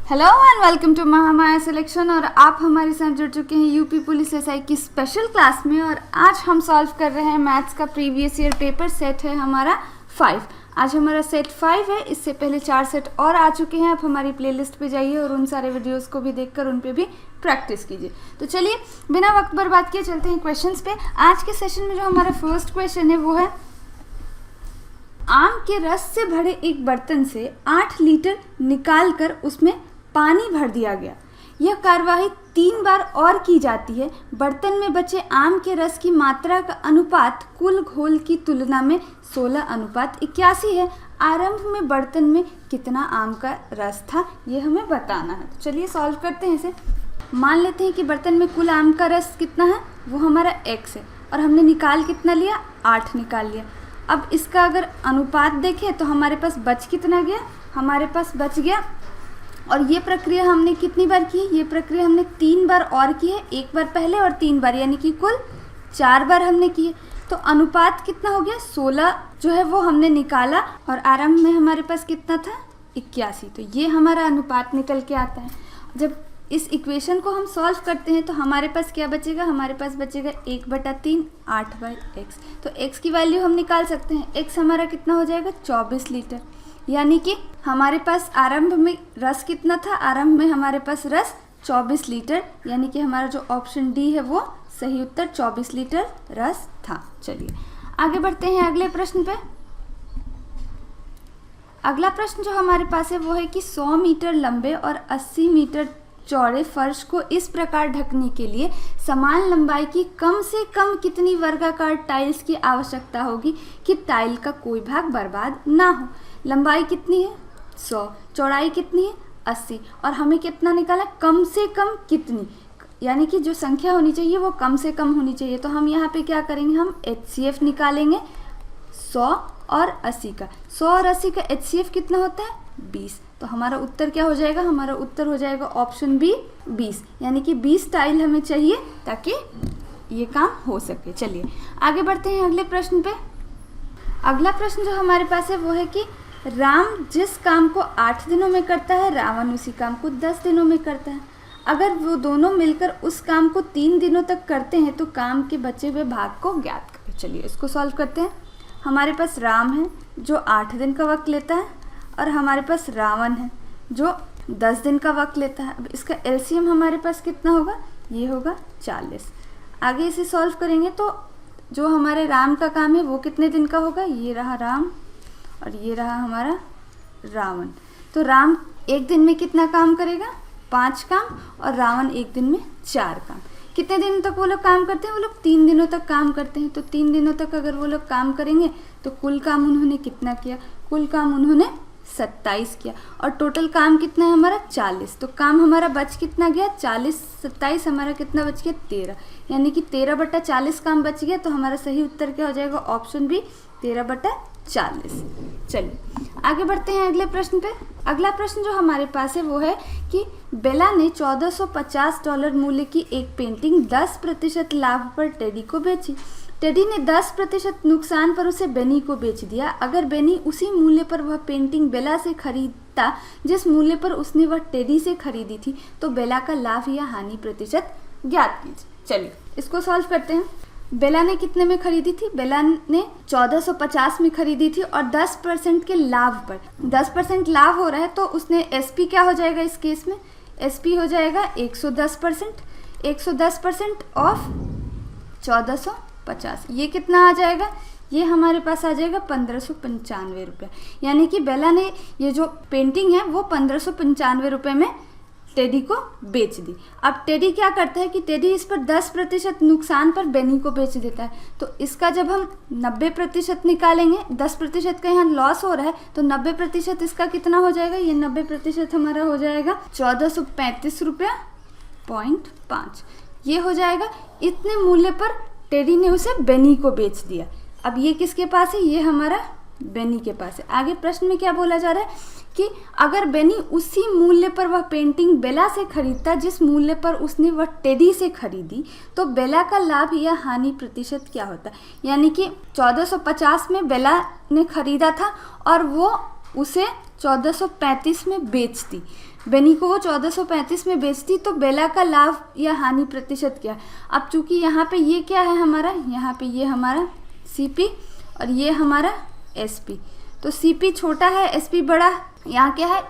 Hello and welcome to Mahamaya selection. और आप हमारे साथ जुड़ चुके हैं यूपी पुलिस एसआई की स्पेशल क्लास में। और आज हम सॉल्व कर रहे हैं मैथ्स का प्रीवियस ईयर पेपर। सेट है हमारा 5। आज हमारा सेट 5 है। इससे पहले 4 सेट और आ चुके हैं। आप हमारी प्लेलिस्ट पे जाइए और उन सारे वीडियोस को भी देखकर उन पे भी प्रैक्टिस कीजिए। तो चलिए बिना वक्त बर्बाद किए चलते हैं क्वेश्चंस पे। आज के सेशन में जो हमारा फर्स्ट क्वेश्चन है वो है, आम के रस से भरे एक बर्तन से 8 लीटर निकालकर उसमें पानी भर दिया गया। यह कार्यवाही 3 बार और की जाती है। बर्तन में बचे आम के रस की मात्रा का अनुपात कुल घोल की तुलना में 16:81 है। आरंभ में बर्तन में कितना आम का रस था, ये हमें बताना है। तो चलिए सॉल्व करते हैं इसे। मान लेते हैं कि बर्तन में कुल आम का रस कितना है, वो हमारा x है और हमने निकाल कितना लिया, 8 निकाल लिया। अब इसका अगर अनुपात देखें तो हमारे पास बच कितना गया, हमारे पास बच गया। और ये प्रक्रिया हमने कितनी बार की, ये प्रक्रिया हमने 3 बार और की है, 1 बार पहले और 3 बार, यानी कि कुल 4 बार हमने की है। तो अनुपात कितना हो गया, 16 जो है वो हमने निकाला और आरंभ में हमारे पास कितना था, 81। तो ये हमारा अनुपात निकल के आता है। जब इस इक्वेशन को हम सॉल्व करते हैं तो हमारे पास क्या बचेगा, हमारे पास बचेगा 1/3 8/x। तो x की वैल्यू हम निकाल सकते हैं। x हमारा कितना हो जाएगा, 24 लीटर। यानी कि हमारे पास आरंभ में रस कितना था, आरंभ में हमारे पास रस 24 लीटर, यानी कि हमारा जो ऑप्शन डी है वो सही उत्तर 24 लीटर रस था। चलिए आगे बढ़ते हैं अगले प्रश्न पे। अगला प्रश्न जो हमारे पास है वो है कि 100 मीटर लंबे और 80 मीटर चौड़े फर्श को इस प्रकार ढकने के लिए समान लंबाई की कम से कम कितनी वर्गाकार टाइल्स की आवश्यकता होगी कि टाइल का कोई भाग बर्बाद ना हो। लंबाई कितनी है 100, चौड़ाई कितनी है 80, और हमें कितना निकाला, कम से कम कितनी, यानी कि जो संख्या होनी चाहिए वो कम से कम होनी चाहिए। तो हम यहाँ पे क्या करेंगे, हम HCF निकालेंगे 100 और 80 का। 100 और 80 का HCF कितना होता है, 20। तो हमारा उत्तर क्या हो जाएगा, हमारा उत्तर हो जाएगा ऑप्शन बी 20, यानी कि 20 टाइल हमें चाहिए ताकि ये काम हो सके। चलिए आगे बढ़ते हैं अगले प्रश्न पे। अगला प्रश्न जो हमारे पास है वो है कि राम जिस काम को 8 दिनों में करता है, रावण उसी काम को 10 दिनों में करता है। अगर वो दोनों मिलकर उस काम को 3 दिनों तक करते हैं तो काम के बचे हुए भाग को ज्ञात करें। चलिए इसको सॉल्व करते हैं। हमारे पास राम है जो 8 दिन का वक्त लेता है और हमारे पास रावण है जो 10 दिन का वक्त लेता है। अब इसका LCM हमारे पास कितना होगा, ये होगा 40। आगे इसे सॉल्व करेंगे तो जो हमारे राम का काम है वो कितने दिन का होगा, ये रहा राम और ये रहा हमारा रावण। तो राम एक दिन में कितना काम करेगा, 5 काम, और रावण एक दिन में 4 काम। कितने दिनों तक वो लोग काम करते हैं, वो लोग 3 दिनों तक काम करते हैं। तो 3 दिनों तक अगर वो लोग काम करेंगे तो कुल काम उन्होंने कितना किया, कुल काम उन्होंने 27 किया, और टोटल काम कितना है हमारा 40। तो काम हमारा बच कितना गया, 40 27 हमारा कितना बच गया, 13, यानी कि 13/40 काम बच गया। तो हमारा सही उत्तर क्या हो जाएगा, ऑप्शन बी 13/40। चलिए आगे बढ़ते हैं अगले प्रश्न पे। अगला प्रश्न जो हमारे पास है वो है कि बेला ने $1450 मूल्य की एक पेंटिंग 10% लाभ पर टेडी को बेची। टेडी ने 10% नुकसान पर उसे बेनी को बेच दिया। अगर बेनी उसी मूल्य पर वह पेंटिंग बेला से खरीदता जिस मूल्य पर उसने वह टेडी से खरीदी थी, तो बेला का लाभ या हानि प्रतिशत ज्ञात कीजिए। चलिए इसको सॉल्व करते हैं। बेला ने कितने में खरीदी थी, बेला ने 1450 में खरीदी थी और 10% के लाभ पर, 10% लाभ हो रहा है तो उसने SP क्या हो जाएगा इस केस में, SP हो जाएगा 110%। 110% ऑफ 1450, ये कितना आ जाएगा, ये हमारे पास आ जाएगा 1595 रुपये। यानी कि बेला ने ये जो पेंटिंग है वो 1595 रुपये में टेडी को बेच दी। अब टेडी क्या करता है कि टेडी इस पर 10% नुकसान पर बेनी को बेच देता है। तो इसका जब हम 90% निकालेंगे, 10% का यहाँ लॉस हो रहा है, तो 90% इसका कितना हो जाएगा, ये 90% हमारा हो जाएगा 1435 रुपया 0.5, ये हो जाएगा। इतने मूल्य पर टेडी ने उसे बेनी को बेच दिया। अब ये किसके पास है, ये हमारा बेनी के पास है। आगे प्रश्न में क्या बोला जा रहा है कि अगर बेनी उसी मूल्य पर वह पेंटिंग बेला से खरीदता जिस मूल्य पर उसने वह टेडी से खरीदी, तो बेला का लाभ या हानि प्रतिशत क्या होता। यानी कि 1450 में बेला ने खरीदा था और वो उसे 1435 में बेचती। बेनी को वो 1435 में बेचती तो बेला का लाभ या हानि प्रतिशत क्या है। अब चूंकि यहाँ पे ये क्या है हमारा, यहाँ पे ये हमारा CP और ये हमारा SP, तो CP छोटा है SP बड़ा, यहाँ क्या है,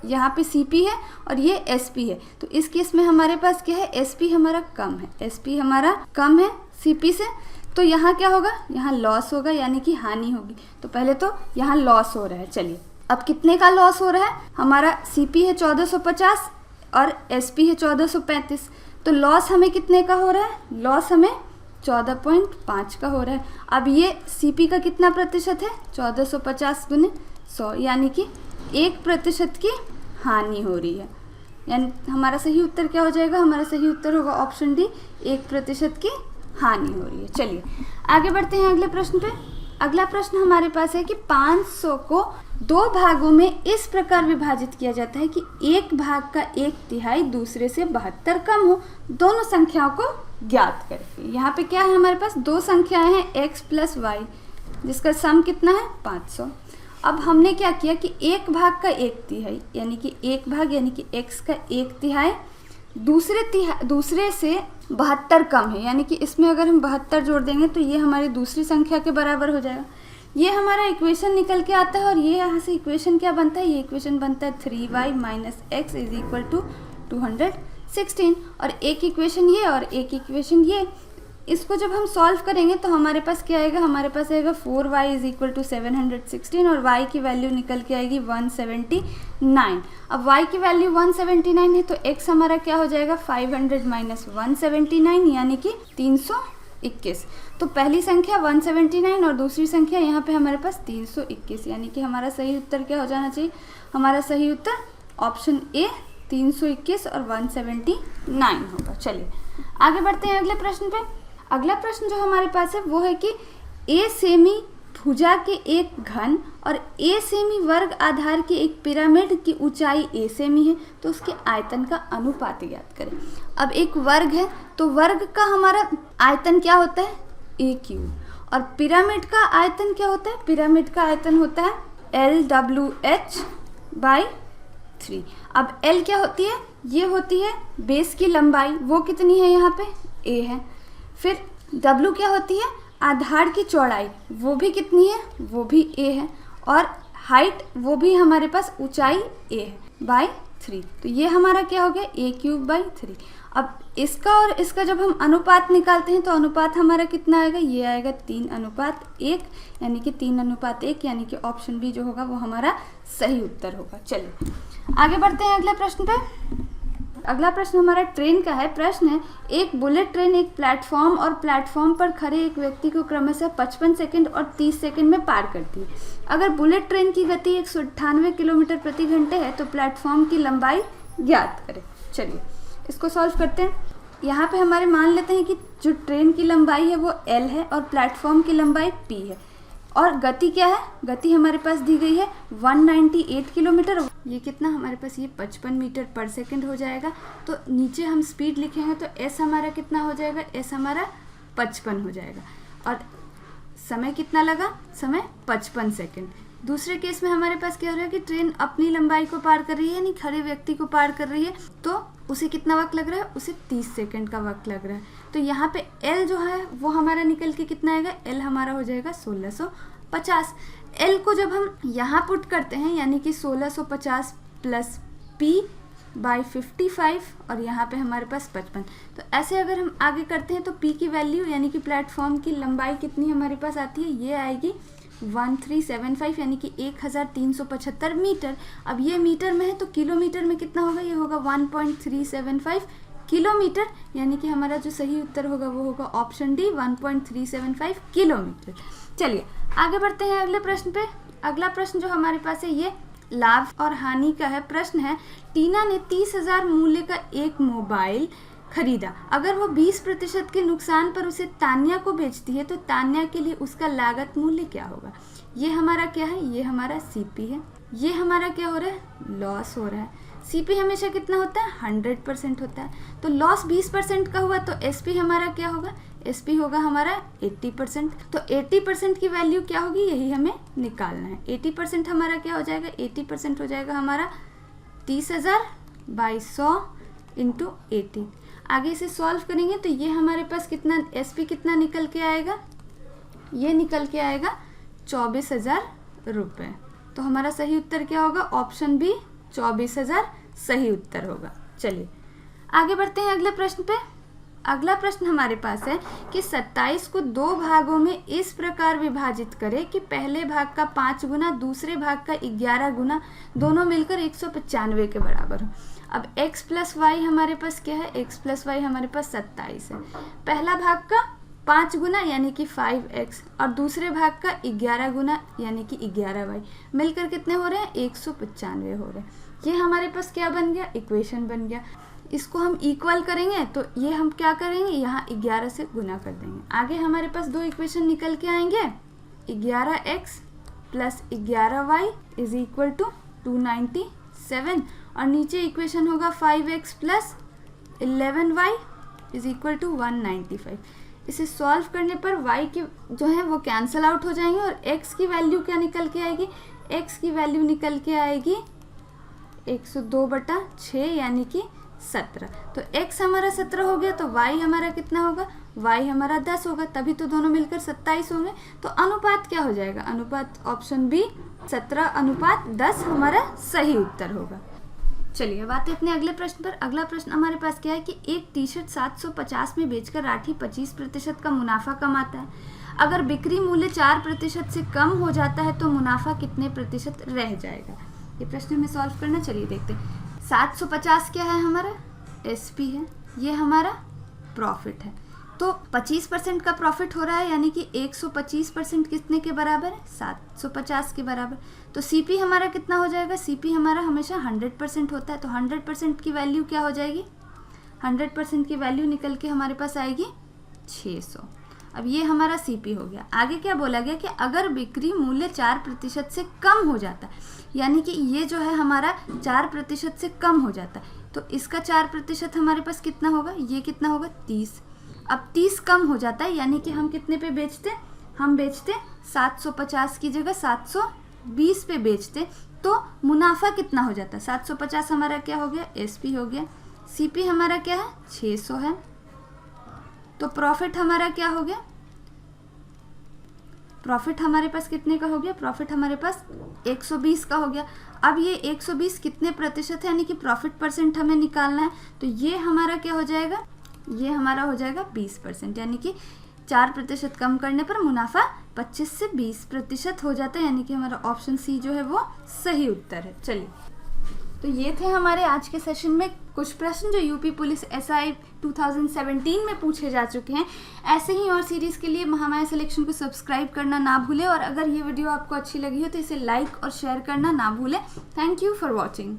यहाँ पे CP है और ये SP है, तो इस केस में हमारे पास क्या है, SP हमारा कम है, SP हमारा कम है CP से, तो यहाँ क्या होगा, यहाँ लॉस होगा यानी कि हानि होगी। तो पहले तो यहाँ लॉस हो रहा है। चलिए अब कितने का लॉस हो रहा है, हमारा CP है 1450 और SP है 1435, तो लॉस हमें कितने का हो रहा है, लॉस हमें 14.5 का हो रहा है। अब ये CP का कितना प्रतिशत है, 1450 गुने 100, यानी कि 1% की हानि हो रही है। यानी हमारा सही उत्तर क्या हो जाएगा, हमारा सही उत्तर होगा ऑप्शन डी, 1% की हानि हो रही है। चलिए आगे बढ़ते हैं अगले प्रश्न पे। अगला प्रश्न हमारे पास है कि 500 को 2 भागों में इस प्रकार विभाजित किया जाता है कि एक भाग का 1/3 दूसरे से 72 कम हो, दोनों संख्याओं को ज्ञात करके। यहाँ पे क्या है, हमारे पास 2 संख्याएं हैं x + y, जिसका सम कितना है 500। अब हमने क्या किया कि एक भाग का 1/3 यानी कि एक भाग यानी कि x का 1/3 दूसरे से 72 कम है, यानी कि इसमें अगर हम 72 जोड़ देंगे तो ये हमारी दूसरी संख्या के बराबर हो जाएगा। ये हमारा इक्वेशन निकल के आता है और ये यहाँ से इक्वेशन क्या बनता है, ये इक्वेशन बनता है 3y - x = 216। और एक इक्वेशन ये और एक इक्वेशन ये, इसको जब हम सॉल्व करेंगे तो हमारे पास क्या आएगा, हमारे पास आएगा 4y = 716 और y की वैल्यू निकल के आएगी 179। अब y की वैल्यू 179 है तो x हमारा क्या हो जाएगा, 500 - 179 यानी कि 321। तो पहली संख्या 179 और दूसरी संख्या यहाँ पे हमारे पास 321, यानी कि हमारा सही उत्तर क्या हो जाना चाहिए, हमारा सही उत्तर ऑप्शन ए 321 और 179 होगा। चलिए आगे बढ़ते हैं अगले प्रश्न पे। अगला प्रश्न जो हमारे पास है वो है कि a सेमी भुजा के एक घन और a सेमी वर्ग आधार के एक पिरामिड की ऊंचाई a सेमी है, तो उसके आयतन का अनुपात ज्ञात करें। अब एक वर्ग है तो वर्ग का हमारा आयतन क्या होता है, a³ और पिरामिड का आयतन क्या होता है, पिरामिड का आयतन होता है LWH/3। अब L क्या होती है, ये होती है बेस की लंबाई, वो कितनी है यहाँ पे a है। फिर W क्या होती है, आधार की चौड़ाई, वो भी कितनी है, वो भी a है। और हाइट वो भी हमारे पास ऊंचाई a है /3, तो ये हमारा क्या हो गया a³/3। अब इसका और इसका जब हम अनुपात निकालते हैं तो अनुपात हमारा कितना आएगा, ये आएगा 3:1, यानी कि 3:1, यानी कि ऑप्शन बी जो होगा वो हमारा सही उत्तर होगा। चलिए आगे बढ़ते हैं अगले प्रश्न पे। अगला प्रश्न हमारा ट्रेन का है। प्रश्न है, एक बुलेट ट्रेन एक प्लेटफॉर्म और प्लेटफॉर्म पर खड़े एक व्यक्ति को क्रमशः 55 सेकंड और 30 सेकंड में पार करती है। अगर बुलेट ट्रेन की गति 198 किलोमीटर प्रति घंटे है तो प्लेटफॉर्म की लंबाई ज्ञात करें। चलिए इसको सॉल्व करते हैं। यहाँ पे हमारे मान लेते हैं कि जो ट्रेन की लंबाई है वो L है और प्लेटफॉर्म की लंबाई P है, और गति क्या है, गति हमारे पास दी गई है 198 किलोमीटर, ये कितना हमारे पास, ये 55 मीटर पर सेकंड हो जाएगा। तो नीचे हम स्पीड लिखेंगे तो s हमारा कितना हो जाएगा, s हमारा 55 हो जाएगा। और समय कितना लगा, समय 55 सेकंड। दूसरे केस में हमारे पास क्या हो रहा है कि ट्रेन अपनी लंबाई को पार कर रही है, यानी खड़े व्यक्ति को पार कर रही है, तो उसे कितना वक्त लग रहा है, उसे 30 सेकंड का वक्त लग रहा है। तो यहाँ पे L जो है वो हमारा निकल के कितना आएगा, L हमारा हो जाएगा 1650। L को जब हम यहाँ पुट करते हैं यानी कि 1650 प्लस P/55 और यहाँ पे हमारे पास 55, तो ऐसे अगर हम आगे करते हैं तो P की वैल्यू यानी कि प्लेटफॉर्म की लंबाई कितनी हमारे पास आती है, ये आएगी 1375 यानी कि 1375 मीटर। अब ये मीटर में है तो किलोमीटर में कितना होगा, ये होगा 1.375 किलोमीटर, यानी कि हमारा जो सही उत्तर होगा वो होगा ऑप्शन डी 1.375 किलोमीटर। चलिए आगे बढ़ते हैं अगले प्रश्न पे। अगला प्रश्न जो हमारे पास है ये लाभ और हानि का है। प्रश्न है, टीना ने 30,000 मूल्य का एक मोबाइल खरीदा। अगर वो 20% के नुकसान पर उसे तान्या को बेचती है तो तान्या के लिए उसका लागत मूल्य क्या होगा। ये हमारा क्या है, ये हमारा CP है, ये हमारा क्या हो रहा है, लॉस हो रहा है। CP हमेशा कितना होता है, 100% होता है। तो लॉस 20% का हुआ तो SP हमारा क्या होगा, SP होगा हमारा 80%। तो 80% की वैल्यू क्या होगी, यही हमें निकालना है। 80% हमारा क्या हो जाएगा, 80% हो जाएगा हमारा 30,000 बाई 100 इंटू 80। आगे इसे सॉल्व करेंगे तो ये हमारे पास कितना SP कितना निकल के आएगा, ये निकल के आएगा 24,000 रुपये। तो हमारा सही उत्तर क्या होगा, ऑप्शन बी 24,000 सही उत्तर होगा। चलिए आगे बढ़ते हैं अगले प्रश्न पे। अगला प्रश्न हमारे पास है कि 27 को 2 भागों में इस प्रकार विभाजित करें कि पहले भाग का 5 गुना दूसरे भाग का 11 गुना दोनों मिलकर 195 के बराबर हो। अब x प्लस वाई हमारे पास क्या है, x प्लस वाई हमारे पास 27 है। पहला भाग का 5 गुना यानी कि 5x और दूसरे भाग का 11 गुना यानी कि 11y मिलकर कितने हो रहे हैं, 195 हो रहे हैं। ये हमारे पास क्या बन गया, इक्वेशन बन गया। इसको हम इक्वल करेंगे तो ये हम क्या करेंगे, यहाँ 11 से गुना कर देंगे। आगे हमारे पास 2 इक्वेशन निकल के आएंगे, 11x plus 11y is equal to 297 और नीचे इक्वेशन होगा 5x plus 11y is equal to 195। इसे सॉल्व करने पर y के जो है वो कैंसिल आउट हो जाएंगे और x की वैल्यू क्या निकल के आएगी, x की वैल्यू निकल के आएगी 102/6 यानी कि 17। तो x हमारा 17 हो गया तो y हमारा कितना होगा, y हमारा 10 होगा, तभी तो दोनों मिलकर 27 होंगे। तो अनुपात क्या हो जाएगा, अनुपात ऑप्शन बी 17:10 हमारा सही उत्तर होगा। चलिए अब आते हैं अपने अगले प्रश्न पर। अगला प्रश्न हमारे पास क्या है कि एक टी शर्ट 750 में बेचकर राठी 25% का मुनाफा कमाता है। अगर बिक्री मूल्य 4% से कम हो जाता है तो मुनाफा कितने प्रतिशत रह जाएगा। ये प्रश्न हमें सॉल्व करना, चलिए देखते हैं। 750 क्या है हमारा, SP है, ये हमारा प्रॉफिट है। तो 25% का प्रॉफिट हो रहा है यानी कि 125% कितने के बराबर है, 750 के बराबर। तो CP हमारा कितना हो जाएगा, CP हमारा हमेशा 100% होता है। तो 100% की वैल्यू क्या हो जाएगी, 100% की वैल्यू निकल के हमारे पास आएगी 600। अब ये हमारा CP हो गया। आगे क्या बोला गया कि अगर बिक्री मूल्य 4% से कम हो जाता है, यानी कि ये जो है हमारा 4% से कम हो जाता है, तो इसका 4% हमारे पास कितना होगा, ये कितना होगा 30। अब 30 कम हो जाता है यानी कि हम कितने पे बेचते, हम बेचते 750 की जगह 720 पे बेचते, तो मुनाफा कितना हो जाता है, 750 हमारा क्या हो गया, SP हो गया। CP हमारा क्या है 600 है। तो प्रॉफिट हमारा क्या हो गया, प्रॉफिट हमारे पास कितने का हो गया, प्रॉफिट हमारे पास 120 का हो गया। अब ये 120 कितने प्रतिशत है यानी कि प्रॉफिट परसेंट हमें निकालना है, तो ये हमारा क्या हो जाएगा, ये हमारा हो जाएगा 20%, यानी कि 4% कम करने पर मुनाफा 25 से 20% हो जाता है, यानी कि हमारा ऑप्शन सी जो है वो सही उत्तर है। चलिए तो ये थे हमारे आज के सेशन में कुछ प्रश्न जो यूपी पुलिस SI 2017 में पूछे जा चुके हैं। ऐसे ही और सीरीज़ के लिए महामाया सिलेक्शन को सब्सक्राइब करना ना भूलें और अगर ये वीडियो आपको अच्छी लगी हो तो इसे लाइक और शेयर करना ना भूलें। Thank you for watching.